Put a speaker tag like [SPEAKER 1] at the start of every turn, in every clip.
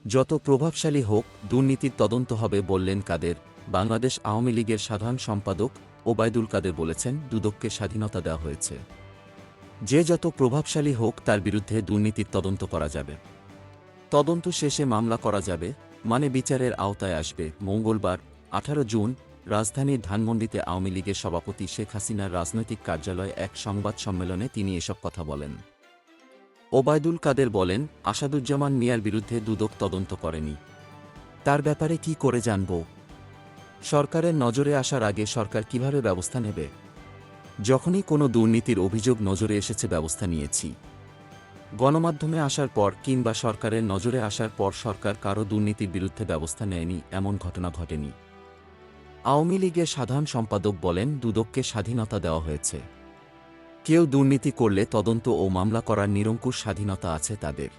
[SPEAKER 1] যত প্রভাবশালী হোক, দুর্নীতির তদন্ত হবে বললেন কাদের। বাংলাদেশ আওয়ামী লীগের সাধারণ সম্পাদক ওবায়দুল কাদের বলেছেন, দুদককে স্বাধীনতা দেওয়া হয়েছে। যে যত প্রভাবশালী হোক তার বিরুদ্ধে দুর্নীতির তদন্ত করা যাবে। তদন্ত শেষে মামলা করা যাবে, মানে বিচারের আওতায় আসবে। মঙ্গলবার 18 জুন রাজধানীর ধানমন্ডিতে আওয়ামী লীগের সভাপতি শেখ হাসিনার রাজনৈতিক কার্যালয়ে এক সংবাদ সম্মেলনে তিনি এসব কথা বলেন। ওবায়দুল কাদের বলেন, আসাদুজ্জামান মিয়ার বিরুদ্ধে দুদক তদন্ত করেনি। তার ব্যাপারে কি করে জানব? সরকারের নজরে আসার আগে সরকার কিভাবে ব্যবস্থা নেবে? যখনই কোনো দুর্নীতির অভিযোগ নজরে এসেছে ব্যবস্থা নিয়েছি। গণমাধ্যমে আসার পর কিংবা সরকারের নজরে আসার পর সরকার কারও দুর্নীতির বিরুদ্ধে ব্যবস্থা নেয়নি, এমন ঘটনা ঘটেনি। আওয়ামী লীগের সাধারণ সম্পাদক বলেন, দুদককে স্বাধীনতা দেওয়া হয়েছে। কেউ দুর্নীতি করলে তদন্ত ও মামলা করার নিরঙ্কুশ স্বাধীনতা আছে তাদের।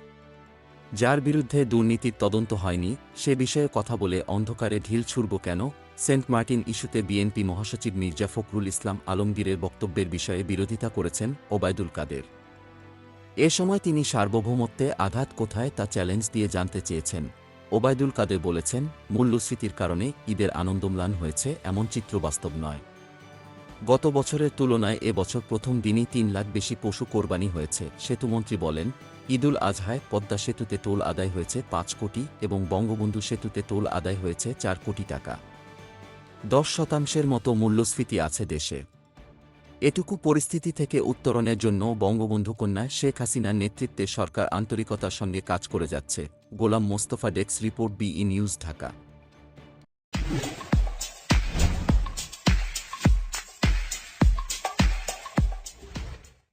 [SPEAKER 1] যার বিরুদ্ধে দুর্নীতির তদন্ত হয়নি সে বিষয়ে কথা বলে অন্ধকারে ঢিল ছুড়ব কেন? সেন্ট মার্টিন ইস্যুতে বিএনপি মহাসচিব মির্জা ফখরুল ইসলাম আলমগীরের বক্তব্যের বিষয়ে বিরোধিতা করেছেন ওবায়দুল কাদের। এ সময় তিনি সার্বভৌমত্বে আঘাত কোথায় তা চ্যালেঞ্জ দিয়ে জানতে চেয়েছেন। ওবায়দুল কাদের বলেছেন, মূল্যস্ফীতির কারণে ঈদের আনন্দম্লান হয়েছে এমন চিত্র বাস্তব নয়। গত বছরের তুলনায় এ বছর প্রথম দিনই ৩ লাখ বেশি পশু কোরবানি হয়েছে। সেতুমন্ত্রী বলেন, ঈদুল আজহায় পদ্মা সেতুতে টোল আদায় হয়েছে ৫ কোটি এবং বঙ্গবন্ধু সেতুতে টোল আদায় হয়েছে ৪ কোটি টাকা। ১০% মতো মূল্যস্ফীতি আছে দেশে। এটুকু পরিস্থিতি থেকে উত্তরণের জন্য বঙ্গবন্ধু কন্যা শেখ হাসিনার নেতৃত্বে সরকার আন্তরিকতার সঙ্গে কাজ করে যাচ্ছে। Golam Mostafa, desk report, B E news, Dhaka.